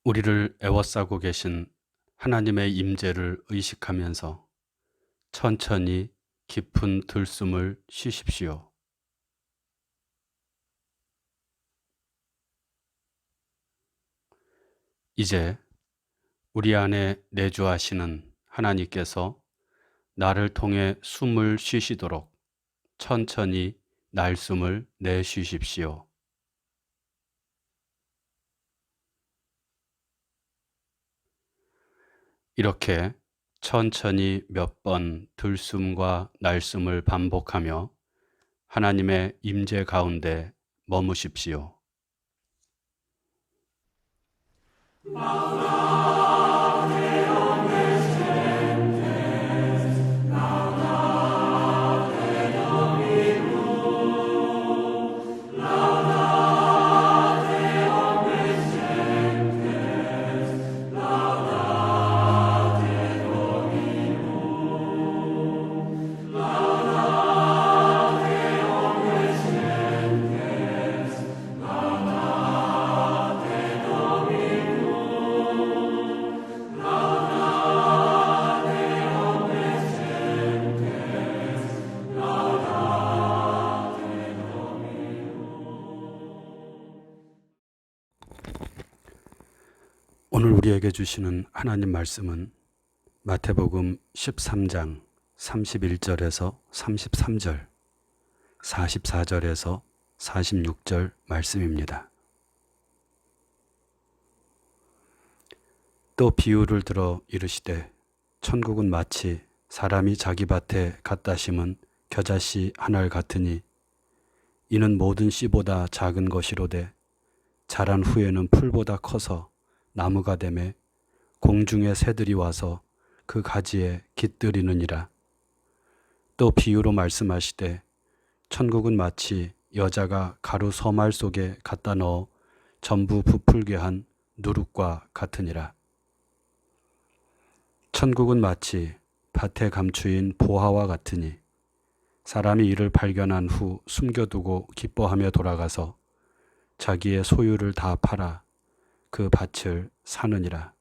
우리를 애워싸고 계신 하나님의 임재를 의식하면서 천천히 깊은 들숨을 쉬십시오. 이제 우리 안에 내주하시는 하나님께서 나를 통해 숨을 쉬시도록 천천히 날숨을 내쉬십시오. 이렇게 천천히 몇 번 들숨과 날숨을 반복하며 하나님의 임재 가운데 머무십시오. 오늘 우리에게 주시는 하나님 말씀은 마태복음 13장 31절에서 33절, 44절에서 46절 말씀입니다. 또 비유를 들어 이르시되 천국은 마치 사람이 자기 밭에 갖다 심은 겨자씨 한 알 같으니 이는 모든 씨보다 작은 것이로되 자란 후에는 풀보다 커서 나무가 되매 공중의 새들이 와서 그 가지에 깃들이느니라. 또 비유로 말씀하시되 천국은 마치 여자가 가루 서말 속에 갖다 넣어 전부 부풀게 한 누룩과 같으니라. 천국은 마치 밭에 감추인 보화와 같으니 사람이 이를 발견한 후 숨겨두고 기뻐하며 돌아가서 자기의 소유를 다 팔아 그 밭을 사느니라.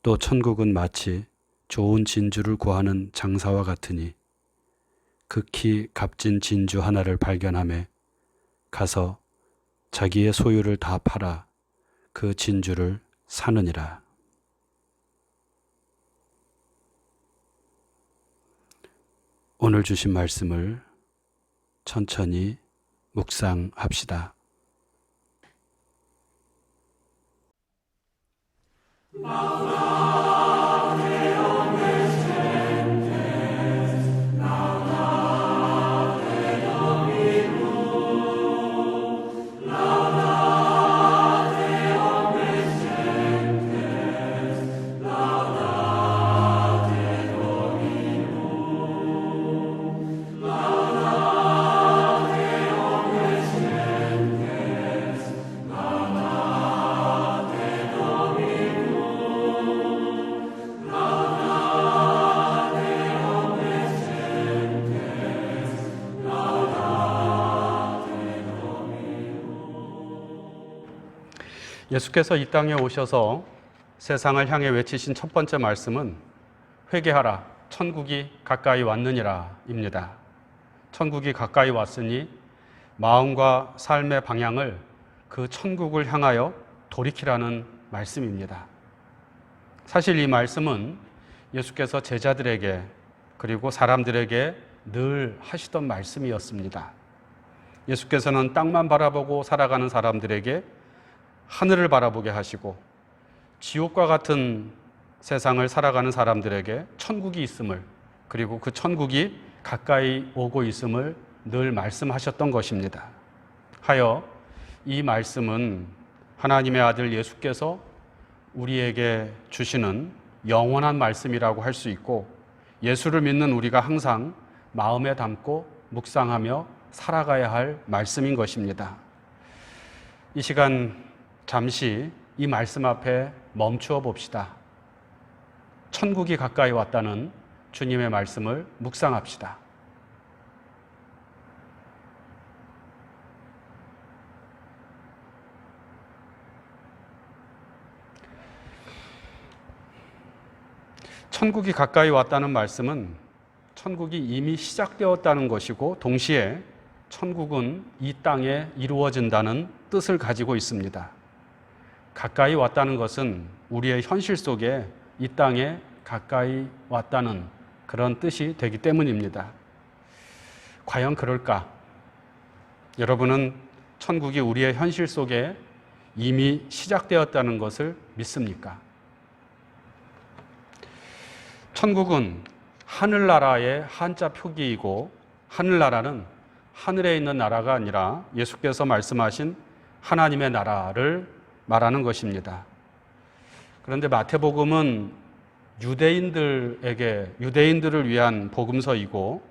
또 천국은 마치 좋은 진주를 구하는 장사와 같으니 극히 값진 진주 하나를 발견하며 가서 자기의 소유를 다 팔아 그 진주를 사느니라. 오늘 주신 말씀을 천천히 묵상합시다. 예수께서 이 땅에 오셔서 세상을 향해 외치신 첫 번째 말씀은 회개하라, 천국이 가까이 왔느니라 입니다. 천국이 가까이 왔으니 마음과 삶의 방향을 그 천국을 향하여 돌이키라는 말씀입니다. 사실 이 말씀은 예수께서 제자들에게 그리고 사람들에게 늘 하시던 말씀이었습니다. 예수께서는 땅만 바라보고 살아가는 사람들에게 하늘을 바라보게 하시고 지옥과 같은 세상을 살아가는 사람들에게 천국이 있음을, 그리고 그 천국이 가까이 오고 있음을 늘 말씀하셨던 것입니다. 하여 이 말씀은 하나님의 아들 예수께서 우리에게 주시는 영원한 말씀이라고 할 수 있고, 예수를 믿는 우리가 항상 마음에 담고 묵상하며 살아가야 할 말씀인 것입니다. 이 시간 잠시 이 말씀 앞에 멈추어 봅시다. 천국이 가까이 왔다는 주님의 말씀을 묵상합시다. 천국이 가까이 왔다는 말씀은 천국이 이미 시작되었다는 것이고 동시에 천국은 이 땅에 이루어진다는 뜻을 가지고 있습니다. 가까이 왔다는 것은 우리의 현실 속에 이 땅에 가까이 왔다는 그런 뜻이 되기 때문입니다. 과연 그럴까? 여러분은 천국이 우리의 현실 속에 이미 시작되었다는 것을 믿습니까? 천국은 하늘나라의 한자 표기이고 하늘나라는 하늘에 있는 나라가 아니라 예수께서 말씀하신 하나님의 나라를 말하는 것입니다. 그런데 마태복음은 유대인들을 위한 복음서이고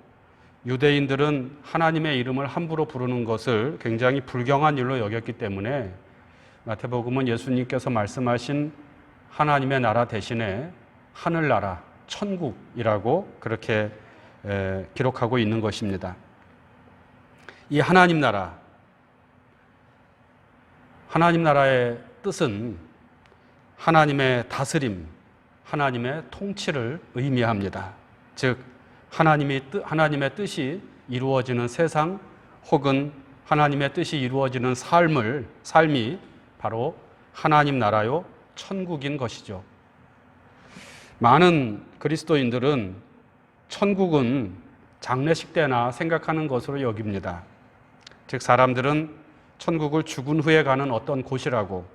유대인들은 하나님의 이름을 함부로 부르는 것을 굉장히 불경한 일로 여겼기 때문에 마태복음은 예수님께서 말씀하신 하나님의 나라 대신에 하늘나라, 천국이라고 그렇게 기록하고 있는 것입니다. 이 하나님 나라의 뜻은 하나님의 다스림, 하나님의 통치를 의미합니다. 즉 하나님의 뜻이 이루어지는 세상 혹은 하나님의 뜻이 이루어지는 삶이 바로 하나님 나라요 천국인 것이죠. 많은 그리스도인들은 천국은 장례식 때나 생각하는 것으로 여깁니다. 즉 사람들은 천국을 죽은 후에 가는 어떤 곳이라고,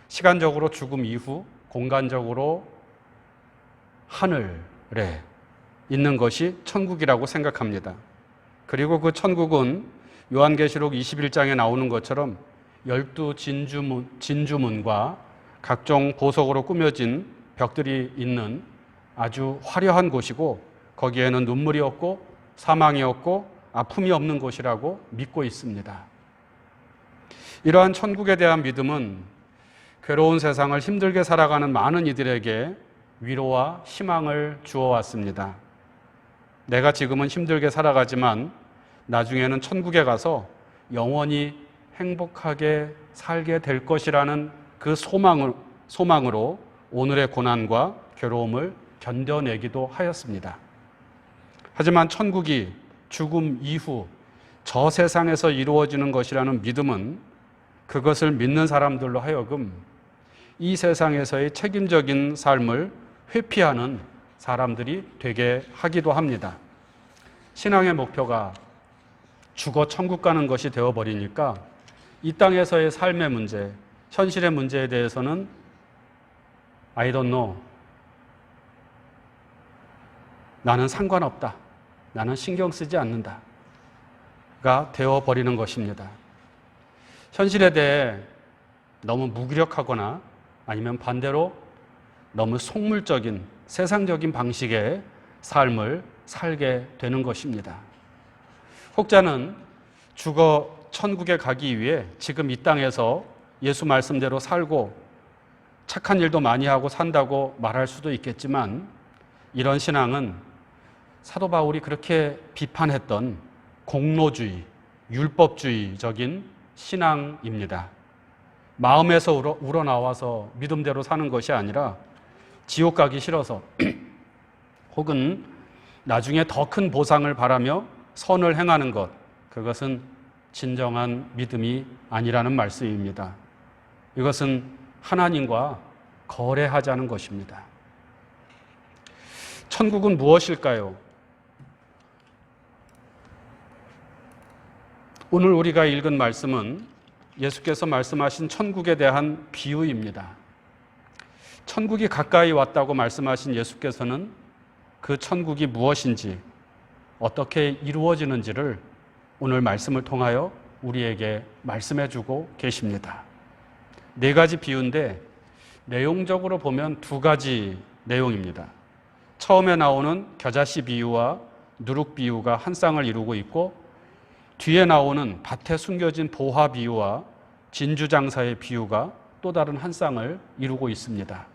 시간적으로 죽음 이후 공간적으로 하늘에 있는 것이 천국이라고 생각합니다. 그리고 그 천국은 요한계시록 21장에 나오는 것처럼 12 진주문과 각종 보석으로 꾸며진 벽들이 있는 아주 화려한 곳이고 거기에는 눈물이 없고 사망이 없고 아픔이 없는 곳이라고 믿고 있습니다. 이러한 천국에 대한 믿음은 괴로운 세상을 힘들게 살아가는 많은 이들에게 위로와 희망을 주어왔습니다. 내가 지금은 힘들게 살아가지만 나중에는 천국에 가서 영원히 행복하게 살게 될 것이라는 그 소망으로 오늘의 고난과 괴로움을 견뎌내기도 하였습니다. 하지만 천국이 죽음 이후 저 세상에서 이루어지는 것이라는 믿음은 그것을 믿는 사람들로 하여금 이 세상에서의 책임적인 삶을 회피하는 사람들이 되게 하기도 합니다. 신앙의 목표가 죽어 천국 가는 것이 되어버리니까 이 땅에서의 삶의 문제, 현실의 문제에 대해서는 I don't know. 나는 상관없다. 나는 신경 쓰지 않는다. 가 되어버리는 것입니다. 현실에 대해 너무 무기력하거나 아니면 반대로 너무 속물적인 세상적인 방식의 삶을 살게 되는 것입니다. 혹자는 죽어 천국에 가기 위해 지금 이 땅에서 예수 말씀대로 살고 착한 일도 많이 하고 산다고 말할 수도 있겠지만 이런 신앙은 사도 바울이 그렇게 비판했던 공로주의, 율법주의적인 신앙입니다. 마음에서 우러나와서 믿음대로 사는 것이 아니라 지옥 가기 싫어서 혹은 나중에 더 큰 보상을 바라며 선을 행하는 것, 그것은 진정한 믿음이 아니라는 말씀입니다. 이것은 하나님과 거래하자는 것입니다. 천국은 무엇일까요? 오늘 우리가 읽은 말씀은 예수께서 말씀하신 천국에 대한 비유입니다. 천국이 가까이 왔다고 말씀하신 예수께서는 그 천국이 무엇인지, 어떻게 이루어지는지를 오늘 말씀을 통하여 우리에게 말씀해 주고 계십니다. 4가지 비유인데 내용적으로 보면 2가지 내용입니다. 처음에 나오는 겨자씨 비유와 누룩 비유가 한 쌍을 이루고 있고, 뒤에 나오는 밭에 숨겨진 보화 비유와 진주장사의 비유가 또 다른 한 쌍을 이루고 있습니다.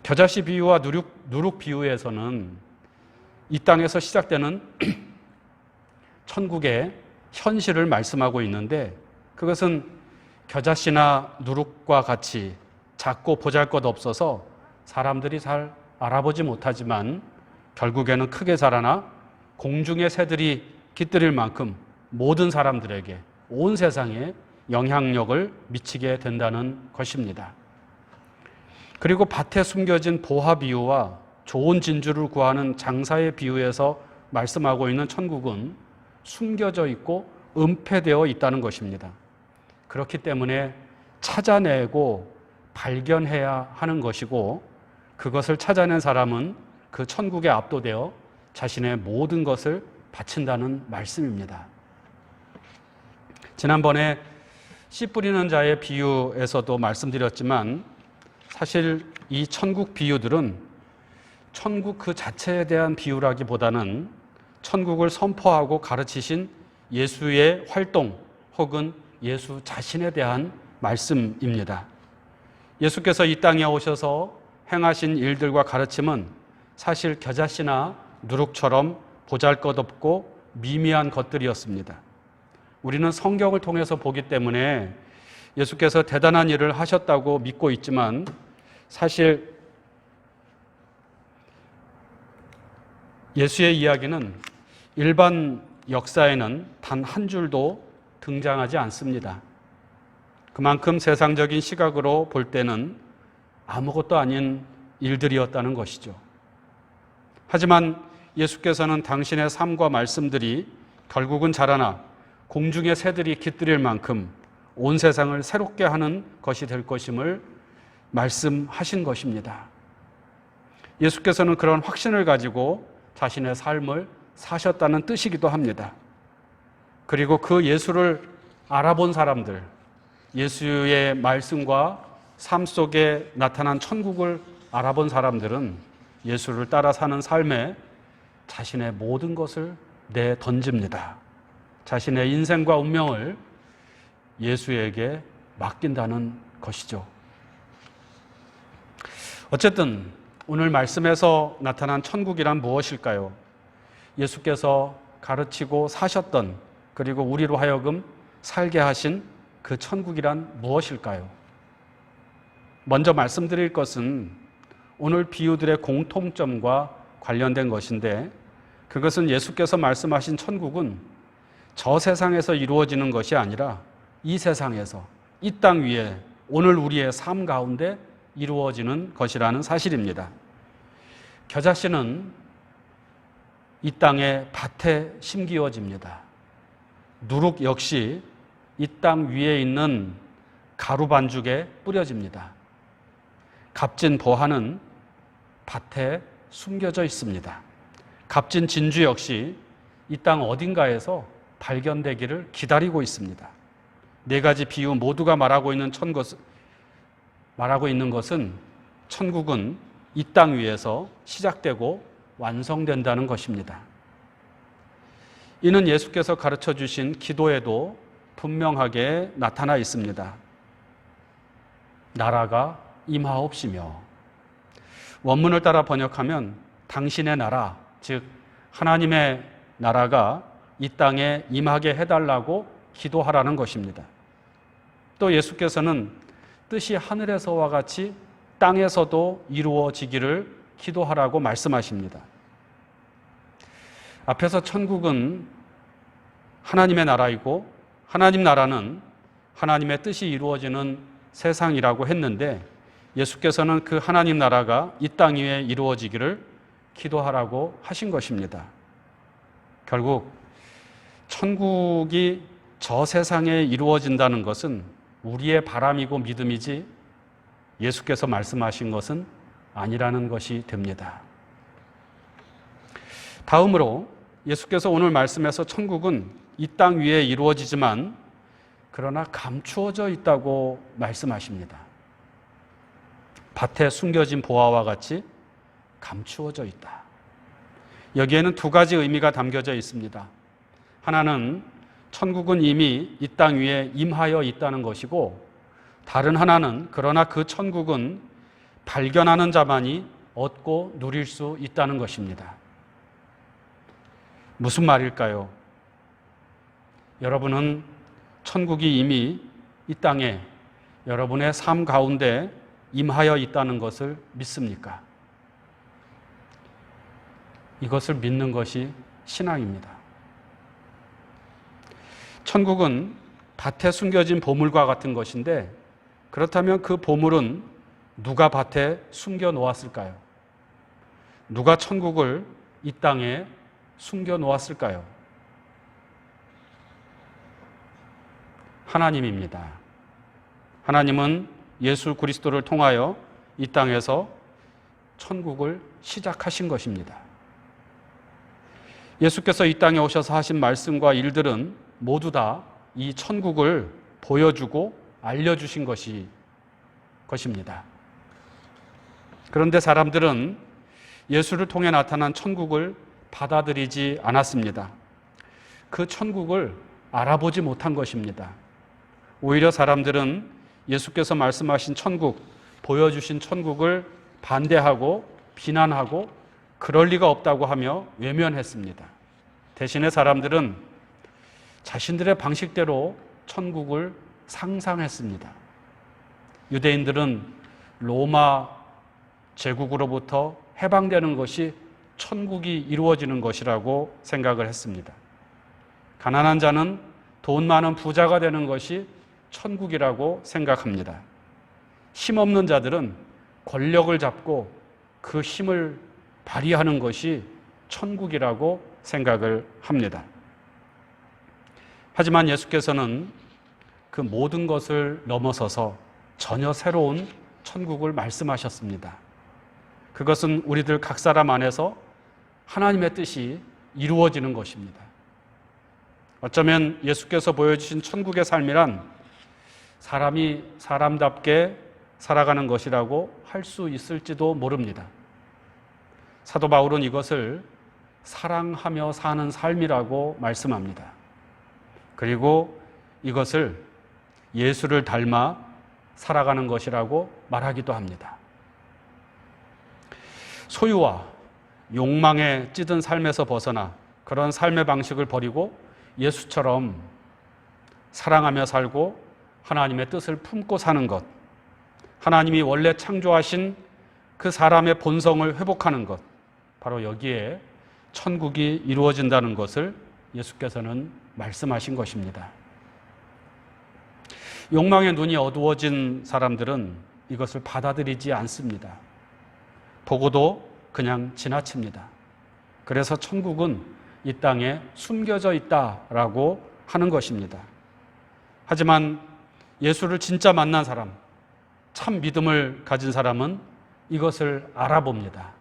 겨자씨 비유와 누룩 비유에서는 이 땅에서 시작되는 천국의 현실을 말씀하고 있는데, 그것은 겨자씨나 누룩과 같이 작고 보잘것없어서 사람들이 잘 알아보지 못하지만 결국에는 크게 자라나 공중의 새들이 깃들일 만큼 모든 사람들에게, 온 세상에 영향력을 미치게 된다는 것입니다. 그리고 밭에 숨겨진 보화 비유와 좋은 진주를 구하는 장사의 비유에서 말씀하고 있는 천국은 숨겨져 있고 은폐되어 있다는 것입니다. 그렇기 때문에 찾아내고 발견해야 하는 것이고, 그것을 찾아낸 사람은 그 천국에 압도되어 자신의 모든 것을 바친다는 말씀입니다. 지난번에 씨 뿌리는 자의 비유에서도 말씀드렸지만, 사실 이 천국 비유들은 천국 그 자체에 대한 비유라기보다는 천국을 선포하고 가르치신 예수의 활동 혹은 예수 자신에 대한 말씀입니다. 예수께서 이 땅에 오셔서 행하신 일들과 가르침은 사실 겨자씨나 누룩처럼 보잘것없고 미미한 것들이었습니다. 우리는 성경을 통해서 보기 때문에 예수께서 대단한 일을 하셨다고 믿고 있지만, 사실 예수의 이야기는 일반 역사에는 단 한 줄도 등장하지 않습니다. 그만큼 세상적인 시각으로 볼 때는 아무것도 아닌 일들이었다는 것이죠. 하지만 예수께서는 당신의 삶과 말씀들이 결국은 자라나 공중의 새들이 깃들일 만큼 온 세상을 새롭게 하는 것이 될 것임을 말씀하신 것입니다. 예수께서는 그런 확신을 가지고 자신의 삶을 사셨다는 뜻이기도 합니다. 그리고 그 예수를 알아본 사람들, 예수의 말씀과 삶 속에 나타난 천국을 알아본 사람들은 예수를 따라 사는 삶에 자신의 모든 것을 내던집니다. 자신의 인생과 운명을 예수에게 맡긴다는 것이죠. 어쨌든 오늘 말씀에서 나타난 천국이란 무엇일까요? 예수께서 가르치고 사셨던, 그리고 우리로 하여금 살게 하신 그 천국이란 무엇일까요? 먼저 말씀드릴 것은 오늘 비유들의 공통점과 관련된 것인데, 그것은 예수께서 말씀하신 천국은 저 세상에서 이루어지는 것이 아니라 이 세상에서, 이 땅 위에 오늘 우리의 삶 가운데 이루어지는 것이라는 사실입니다. 겨자씨는 이 땅의 밭에 심기어집니다. 누룩 역시 이 땅 위에 있는 가루 반죽에 뿌려집니다. 값진 보화는 밭에 숨겨져 있습니다. 값진 진주 역시 이 땅 어딘가에서 발견되기를 기다리고 있습니다. 네 가지 비유 모두가 말하고 있는 것은 천국은 이 땅 위에서 시작되고 완성된다는 것입니다. 이는 예수께서 가르쳐 주신 기도에도 분명하게 나타나 있습니다. 나라가 임하옵시며, 원문을 따라 번역하면 당신의 나라, 즉 하나님의 나라가 이 땅에 임하게 해달라고 기도하라는 것입니다. 또 예수께서는 뜻이 하늘에서와 같이 땅에서도 이루어지기를 기도하라고 말씀하십니다. 앞에서 천국은 하나님의 나라이고, 하나님 나라는 하나님의 뜻이 이루어지는 세상이라고 했는데, 예수께서는 그 하나님 나라가 이 땅 위에 이루어지기를 기도하라고 하신 것입니다. 결국 천국이 저 세상에 이루어진다는 것은 우리의 바람이고 믿음이지 예수께서 말씀하신 것은 아니라는 것이 됩니다. 다음으로 예수께서 오늘 말씀에서 천국은 이 땅 위에 이루어지지만 그러나 감추어져 있다고 말씀하십니다. 밭에 숨겨진 보화와 같이 감추어져 있다. 여기에는 두 가지 의미가 담겨져 있습니다. 하나는 천국은 이미 이 땅 위에 임하여 있다는 것이고, 다른 하나는 그러나 그 천국은 발견하는 자만이 얻고 누릴 수 있다는 것입니다. 무슨 말일까요? 여러분은 천국이 이미 이 땅에 여러분의 삶 가운데 임하여 있다는 것을 믿습니까? 이것을 믿는 것이 신앙입니다. 천국은 밭에 숨겨진 보물과 같은 것인데, 그렇다면 그 보물은 누가 밭에 숨겨 놓았을까요? 누가 천국을 이 땅에 숨겨 놓았을까요? 하나님입니다. 하나님은 예수 그리스도를 통하여 이 땅에서 천국을 시작하신 것입니다. 예수께서 이 땅에 오셔서 하신 말씀과 일들은 모두 다 이 천국을 보여주고 알려주신 것입니다. 그런데 사람들은 예수를 통해 나타난 천국을 받아들이지 않았습니다. 그 천국을 알아보지 못한 것입니다. 오히려 사람들은 예수께서 말씀하신 천국, 보여주신 천국을 반대하고 비난하고 그럴 리가 없다고 하며 외면했습니다. 대신에 사람들은 자신들의 방식대로 천국을 상상했습니다. 유대인들은 로마 제국으로부터 해방되는 것이 천국이 이루어지는 것이라고 생각을 했습니다. 가난한 자는 돈 많은 부자가 되는 것이 천국이라고 생각합니다. 힘없는 자들은 권력을 잡고 그 힘을 발휘하는 것이 천국이라고 생각을 합니다. 하지만 예수께서는 그 모든 것을 넘어서서 전혀 새로운 천국을 말씀하셨습니다. 그것은 우리들 각 사람 안에서 하나님의 뜻이 이루어지는 것입니다. 어쩌면 예수께서 보여주신 천국의 삶이란 사람이 사람답게 살아가는 것이라고 할 수 있을지도 모릅니다. 사도 바울은 이것을 사랑하며 사는 삶이라고 말씀합니다. 그리고 이것을 예수를 닮아 살아가는 것이라고 말하기도 합니다. 소유와 욕망에 찌든 삶에서 벗어나 그런 삶의 방식을 버리고 예수처럼 사랑하며 살고 하나님의 뜻을 품고 사는 것, 하나님이 원래 창조하신 그 사람의 본성을 회복하는 것, 바로 여기에 천국이 이루어진다는 것을 예수께서는 말씀하신 것입니다. 욕망의 눈이 어두워진 사람들은 이것을 받아들이지 않습니다. 보고도 그냥 지나칩니다. 그래서 천국은 이 땅에 숨겨져 있다라고 하는 것입니다. 하지만 예수를 진짜 만난 사람, 참 믿음을 가진 사람은 이것을 알아봅니다.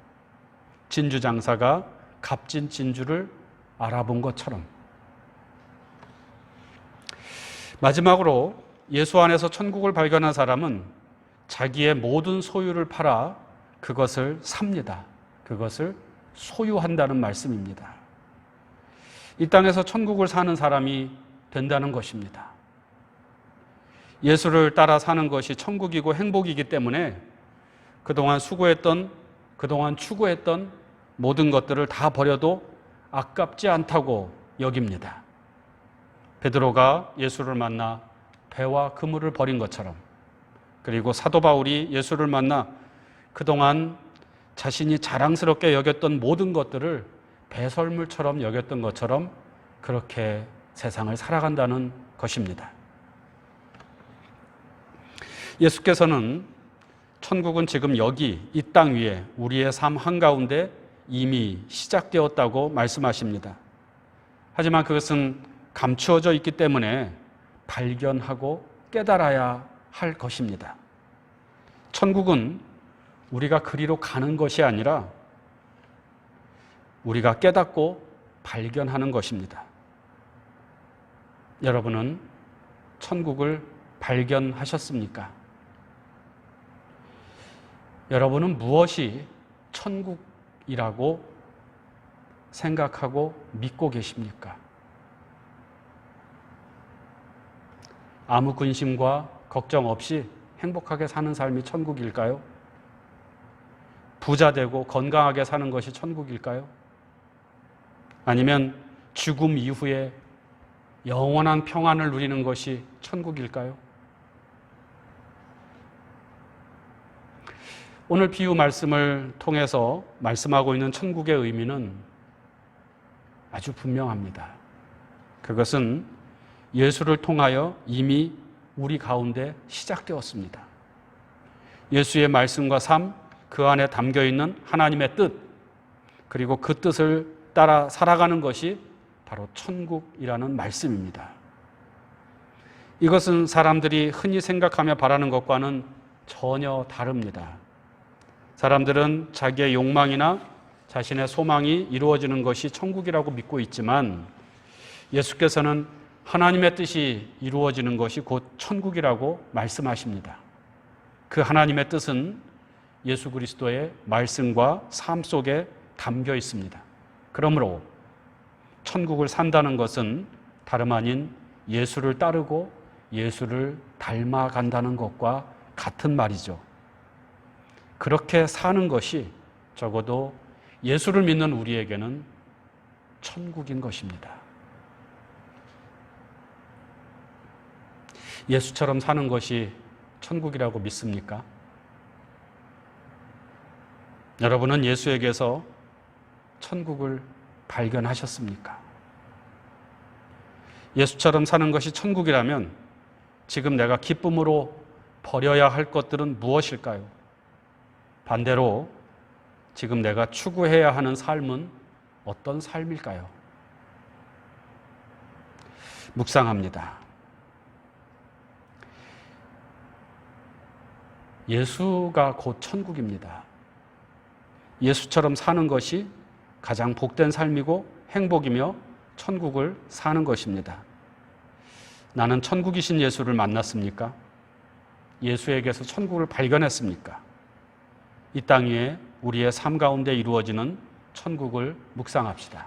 진주장사가 값진 진주를 알아본 것처럼. 마지막으로 예수 안에서 천국을 발견한 사람은 자기의 모든 소유를 팔아 그것을 삽니다. 그것을 소유한다는 말씀입니다. 이 땅에서 천국을 사는 사람이 된다는 것입니다. 예수를 따라 사는 것이 천국이고 행복이기 때문에 그동안 수고했던, 그동안 추구했던 모든 것들을 다 버려도 아깝지 않다고 여깁니다. 베드로가 예수를 만나 배와 그물을 버린 것처럼, 그리고 사도 바울이 예수를 만나 그동안 자신이 자랑스럽게 여겼던 모든 것들을 배설물처럼 여겼던 것처럼 그렇게 세상을 살아간다는 것입니다. 예수께서는 천국은 지금 여기 이 땅 위에 우리의 삶 한가운데 이미 시작되었다고 말씀하십니다. 하지만 그것은 감추어져 있기 때문에 발견하고 깨달아야 할 것입니다. 천국은 우리가 그리로 가는 것이 아니라 우리가 깨닫고 발견하는 것입니다. 여러분은 천국을 발견하셨습니까? 여러분은 무엇이 천국이라고 생각하고 믿고 계십니까? 아무 근심과 걱정 없이 행복하게 사는 삶이 천국일까요? 부자 되고 건강하게 사는 것이 천국일까요? 아니면 죽음 이후에 영원한 평안을 누리는 것이 천국일까요? 오늘 비유 말씀을 통해서 말씀하고 있는 천국의 의미는 아주 분명합니다. 그것은 예수를 통하여 이미 우리 가운데 시작되었습니다. 예수의 말씀과 삶, 그 안에 담겨 있는 하나님의 뜻, 그리고 그 뜻을 따라 살아가는 것이 바로 천국이라는 말씀입니다. 이것은 사람들이 흔히 생각하며 바라는 것과는 전혀 다릅니다. 사람들은 자기의 욕망이나 자신의 소망이 이루어지는 것이 천국이라고 믿고 있지만 예수께서는 하나님의 뜻이 이루어지는 것이 곧 천국이라고 말씀하십니다. 그 하나님의 뜻은 예수 그리스도의 말씀과 삶 속에 담겨 있습니다. 그러므로 천국을 산다는 것은 다름 아닌 예수를 따르고 예수를 닮아간다는 것과 같은 말이죠. 그렇게 사는 것이 적어도 예수를 믿는 우리에게는 천국인 것입니다. 예수처럼 사는 것이 천국이라고 믿습니까? 여러분은 예수에게서 천국을 발견하셨습니까? 예수처럼 사는 것이 천국이라면 지금 내가 기쁨으로 버려야 할 것들은 무엇일까요? 반대로 지금 내가 추구해야 하는 삶은 어떤 삶일까요? 묵상합니다. 예수가 곧 천국입니다. 예수처럼 사는 것이 가장 복된 삶이고 행복이며 천국을 사는 것입니다. 나는 천국이신 예수를 만났습니까? 예수에게서 천국을 발견했습니까? 이 땅 위에 우리의 삶 가운데 이루어지는 천국을 묵상합시다.